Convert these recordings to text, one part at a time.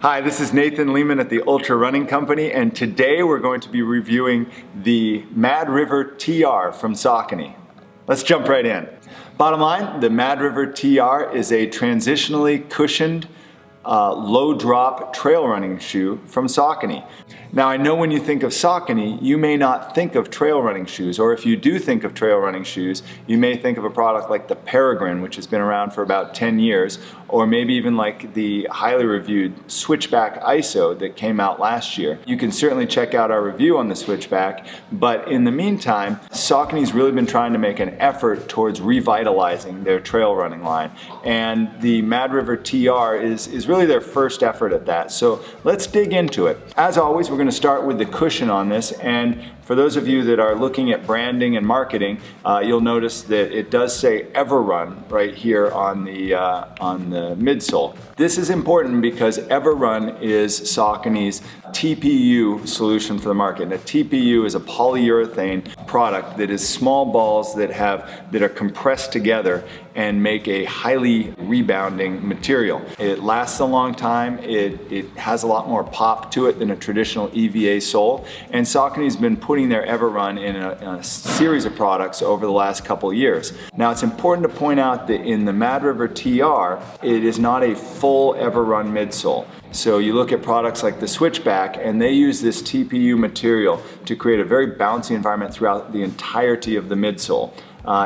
Hi, this is Nathan Lehman at the Ultra Running Company, and today we're going to be reviewing the Mad River TR from Saucony. Let's jump right in. Bottom line, the Mad River TR is a transitionally cushioned, low drop trail running shoe from Saucony. Now I know when you think of Saucony, you may not think of trail running shoes, or if you do think of trail running shoes, you may think of a product like the Peregrine, which has been around for about 10 years, or maybe even like the highly reviewed Switchback ISO that came out last year. You can certainly check out our review on the Switchback, but in the meantime, Saucony's really been trying to make an effort towards revitalizing their trail running line, and the Mad River TR is really their first effort at that. So let's dig into it. As always, we're going to start with the cushion on this, and for those of you that are looking at branding and marketing, you'll notice that it does say Everrun right here on the midsole. This is important because Everrun is Saucony's TPU solution for the market. And a TPU is a polyurethane product that is small balls that are compressed together and make a highly rebounding material. It lasts a long time. It has a lot more pop to it than a traditional EVA sole. And Saucony's been putting their Everrun in a series of products over the last couple years. Now it's important to point out that in the Mad River TR, it is not a full Everrun midsole. So you look at products like the Switchback, and they use this TPU material to create a very bouncy environment throughout the entirety of the midsole.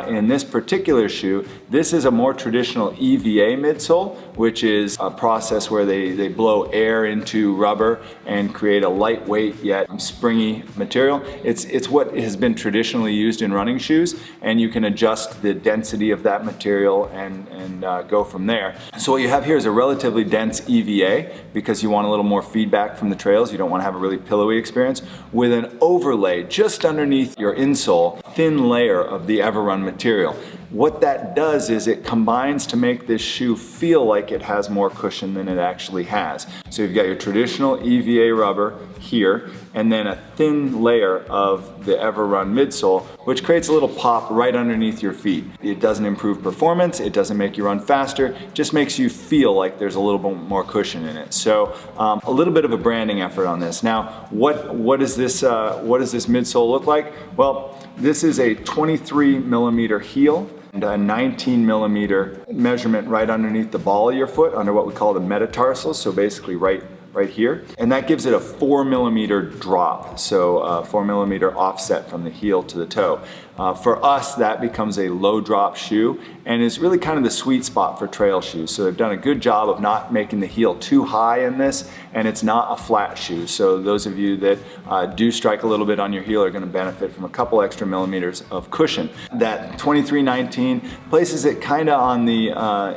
In this particular shoe, this is a more traditional EVA midsole, which is a process where they blow air into rubber and create a lightweight yet springy material. It's what has been traditionally used in running shoes, and you can adjust the density of that material and go from there. So what you have here is a relatively dense EVA because you want a little more feedback from the trails. You don't want to have a really pillowy experience, with an overlay just underneath your insole, thin layer of the Everrun material. What that does is it combines to make this shoe feel like it has more cushion than it actually has. So you've got your traditional EVA rubber here, and then a thin layer of the Everrun midsole, which creates a little pop right underneath your feet. It doesn't improve performance, it doesn't make you run faster, just makes you feel like there's a little bit more cushion in it. So a little bit of a branding effort on this. Now, what does this midsole look like? Well, this is a 23 millimeter heel and a 19 millimeter measurement right underneath the ball of your foot, under what we call the metatarsals, so basically right here. And that gives it a 4 millimeter drop, so 4 millimeter offset from the heel to the toe. For us, that becomes a low drop shoe and is really kind of the sweet spot for trail shoes. So they've done a good job of not making the heel too high in this, and it's not a flat shoe. So those of you that do strike a little bit on your heel are going to benefit from a couple extra millimeters of cushion. That 2319 places it kind of on the,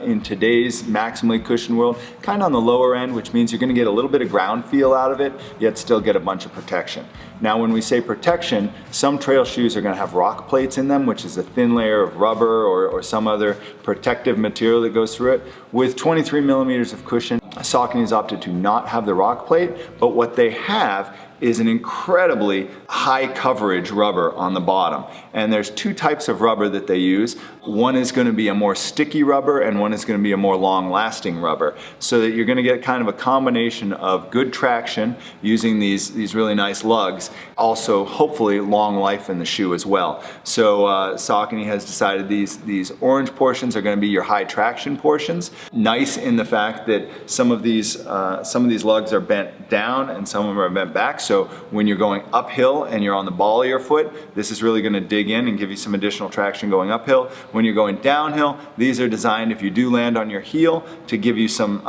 in today's maximally cushioned world, kind of on the lower end, which means you're going to get a little bit of ground feel out of it, yet still get a bunch of protection. Now when we say protection, some trail shoes are going to have rock plates in them, which is a thin layer of rubber or some other protective material that goes through it. With 23 millimeters of cushion, Saucony has opted to not have the rock plate, but what they have is an incredibly high coverage rubber on the bottom. And there's two types of rubber that they use. One is going to be a more sticky rubber, and one is going to be a more long lasting rubber, so that you're going to get kind of a combination of good traction using these really nice lugs, also hopefully long life in the shoe as well. So Saucony has decided these orange portions are going to be your high traction portions. Nice in the fact that some of these lugs are bent down and some of them are bent back. So when you're going uphill and you're on the ball of your foot, this is really going to dig in and give you some additional traction going uphill. When you're going downhill, these are designed, if you do land on your heel, to give you some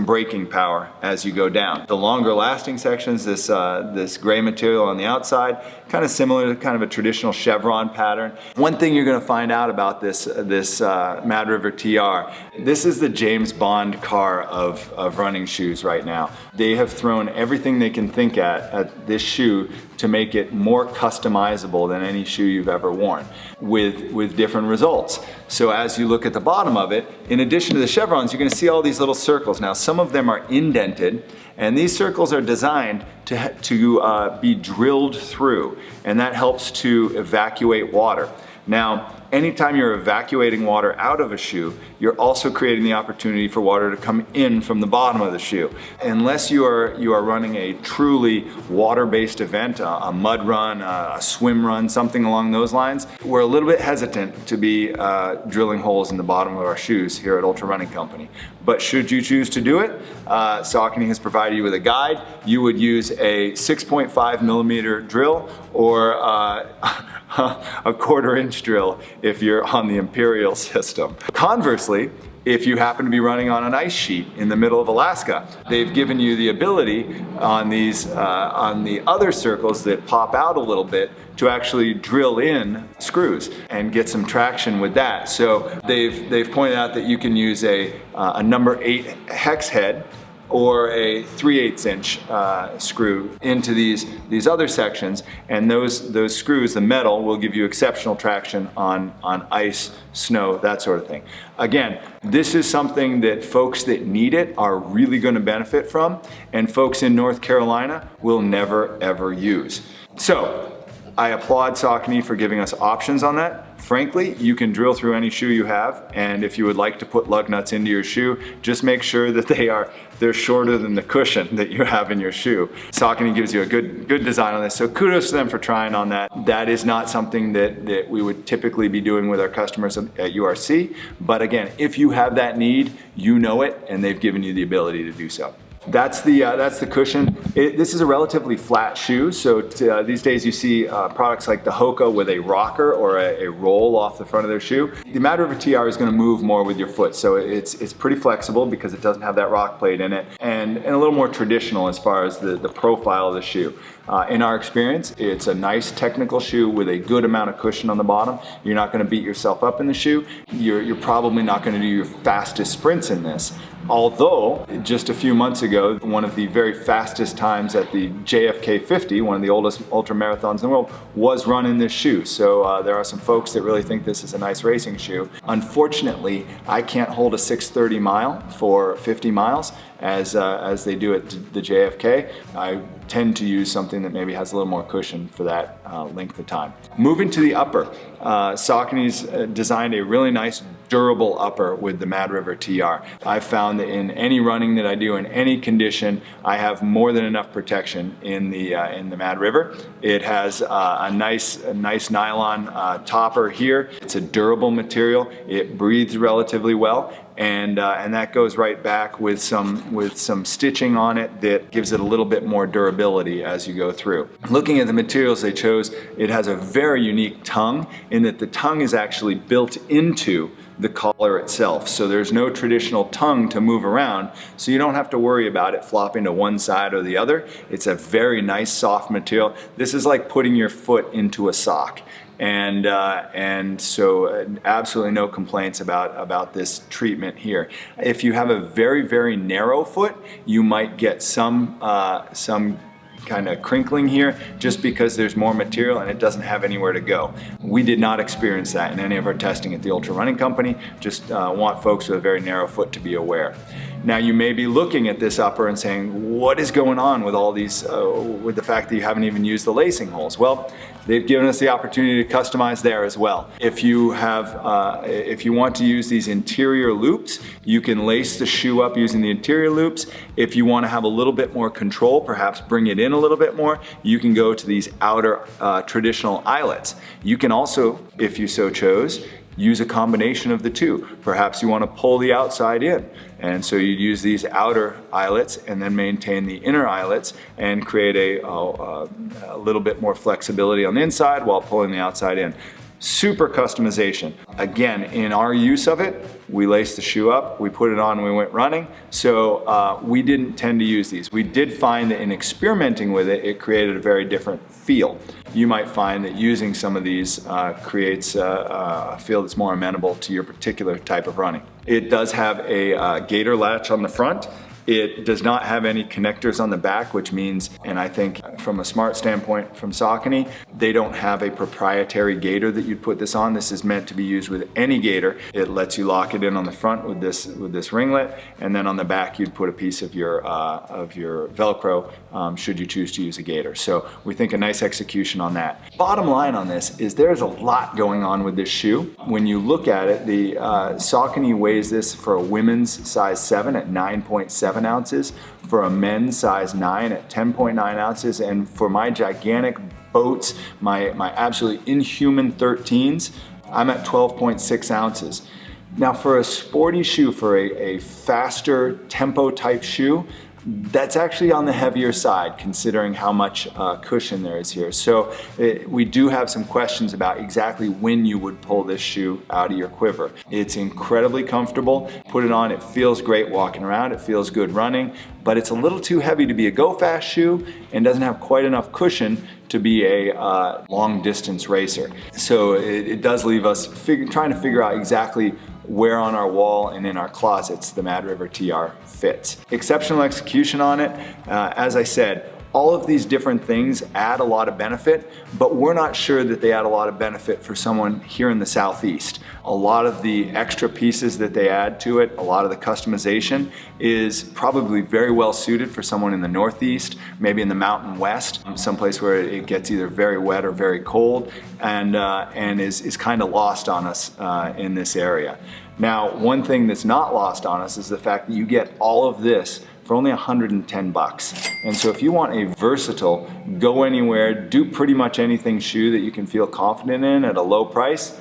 braking power as you go down. The longer lasting sections, this gray material on the outside, kind of similar to kind of a traditional chevron pattern. One thing you're going to find out about this Mad River TR, this is the James Bond car of running shoes right now. They have thrown everything they can think at at this shoe to make it more customizable than any shoe you've ever worn, with different results. So as you look at the bottom of it, in addition to the chevrons, you're going to see all these little circles. Now some of them are indented, and these circles are designed to be drilled through, and that helps to evacuate water. Now, anytime you're evacuating water out of a shoe, you're also creating the opportunity for water to come in from the bottom of the shoe. Unless you are running a truly water-based event, a mud run, a swim run, something along those lines, we're a little bit hesitant to be drilling holes in the bottom of our shoes here at Ultra Running Company. But should you choose to do it, Saucony has provided you with a guide. You would use a 6.5 millimeter drill or a 1/4 inch drill if you're on the Imperial system. Conversely, if you happen to be running on an ice sheet in the middle of Alaska, they've given you the ability on the other circles that pop out a little bit to actually drill in screws and get some traction with that. So they've pointed out that you can use a number 8 hex head or a 3/8 inch screw into these other sections, and those screws, the metal, will give you exceptional traction on ice, snow, that sort of thing. Again, this is something that folks that need it are really going to benefit from, and folks in North Carolina will never ever use. So I applaud Saucony for giving us options on that. Frankly, you can drill through any shoe you have, and if you would like to put lug nuts into your shoe, just make sure that they're shorter than the cushion that you have in your shoe. Saucony gives you a good design on this, so kudos to them for trying on that. That is not something that we would typically be doing with our customers at URC, but again, if you have that need, you know it, and they've given you the ability to do so. That's the cushion. This is a relatively flat shoe, so these days you see products like the Hoka with a rocker or a roll off the front of their shoe. The Mad River TR is going to move more with your foot, so it's pretty flexible because it doesn't have that rock plate in it, and a little more traditional as far as the profile of the shoe. In our experience, it's a nice technical shoe with a good amount of cushion on the bottom. You're not going to beat yourself up in the shoe. You're probably not going to do your fastest sprints in this. Although, just a few months ago, one of the very fastest times at the JFK 50, one of the oldest ultra marathons in the world, was run in this shoe. So there are some folks that really think this is a nice racing shoe. Unfortunately, I can't hold a 6:30 mile for 50 miles as they do at the JFK. I tend to use something that maybe has a little more cushion for that length of time. Moving to the upper, Saucony's designed a really nice durable upper with the Mad River TR. I've found that in any running that I do in any condition, I have more than enough protection in the Mad River. It has a nice nylon topper here. It's a durable material. It breathes relatively well. And that goes right back with some stitching on it that gives it a little bit more durability as you go through. Looking at the materials they chose, it has a very unique tongue in that the tongue is actually built into the collar itself. So there's no traditional tongue to move around, so you don't have to worry about it flopping to one side or the other. It's a very nice soft material. This is like putting your foot into a sock. And so absolutely no complaints about this treatment here. If you have a very, very narrow foot, you might get some kind of crinkling here just because there's more material and it doesn't have anywhere to go. We did not experience that in any of our testing at the Ultra Running Company. Just want folks with a very narrow foot to be aware. Now you may be looking at this upper and saying, what is going on with all these, with the fact that you haven't even used the lacing holes? Well, they've given us the opportunity to customize there as well. If you want to use these interior loops, you can lace the shoe up using the interior loops. If you want to have a little bit more control, perhaps bring it in a little bit more, you can go to these outer traditional eyelets. You can also, if you so chose, use a combination of the two. Perhaps you want to pull the outside in, and so you'd use these outer eyelets and then maintain the inner eyelets and create a little bit more flexibility on the inside while pulling the outside in. Super customization. Again, in our use of it, we laced the shoe up, we put it on, and we went running. So we didn't tend to use these. We did find that in experimenting with it, it created a very different feel. You might find that using some of these creates a feel that's more amenable to your particular type of running. It does have a gaiter latch on the front, It does not have any connectors on the back, which means, and I think from a smart standpoint from Saucony, they don't have a proprietary gaiter that you'd put this on. This is meant to be used with any gaiter. It lets you lock it in on the front with this ringlet, and then on the back you'd put a piece of your Velcro should you choose to use a gaiter. So we think a nice execution on that. Bottom line on this is there's a lot going on with this shoe. When you look at it, the Saucony weighs this for a women's size 7 at 9.7 ounces, for a men's size 9 at 10.9 ounces, and for my gigantic boats, my absolutely inhuman 13s, I'm at 12.6 ounces. Now for a sporty shoe, for a faster tempo type shoe, that's actually on the heavier side considering how much cushion there is here. So we do have some questions about exactly when you would pull this shoe out of your quiver. It's incredibly comfortable. Put it on, it feels great walking around, it feels good running, but it's a little too heavy to be a go fast shoe and doesn't have quite enough cushion to be a long distance racer. So it does leave us trying to figure out exactly where on our wall and in our closets the Mad River TR fits. Exceptional execution on it. As I said, all of these different things add a lot of benefit, but we're not sure that they add a lot of benefit for someone here in the Southeast. A lot of the extra pieces that they add to it, a lot of the customization is probably very well suited for someone in the Northeast, maybe in the Mountain West, someplace where it gets either very wet or very cold, and is kind of lost on us in this area. Now, one thing that's not lost on us is the fact that you get all of this for only 110 bucks. And so if you want a versatile, go anywhere, do pretty much anything shoe that you can feel confident in at a low price,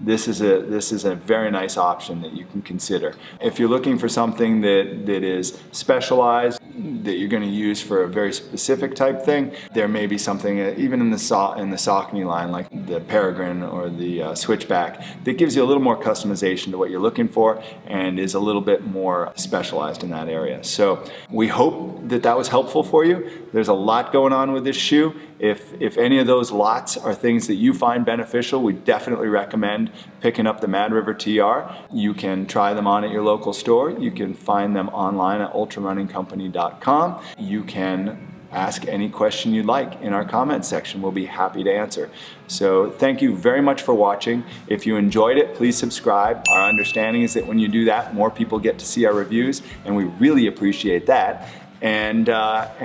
this is a very nice option that you can consider. If you're looking for something that is specialized, that you're going to use for a very specific type thing, there may be something even in the Saucony line, like the Peregrine or the Switchback, that gives you a little more customization to what you're looking for and is a little bit more specialized in that area. So we hope that that was helpful for you. There's a lot going on with this shoe. If any of those lots are things that you find beneficial, we definitely recommend picking up the Mad River TR. You can try them on at your local store. You can find them online at ultrarunningcompany.com. You can ask any question you'd like in our comments section. We'll be happy to answer. So thank you very much for watching. If you enjoyed it, please subscribe. Our understanding is that when you do that, more people get to see our reviews, and we really appreciate that. And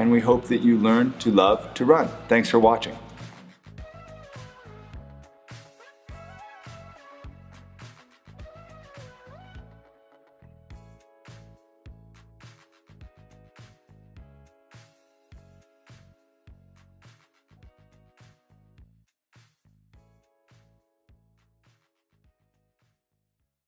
we hope that you learn to love to run. Thanks for watching.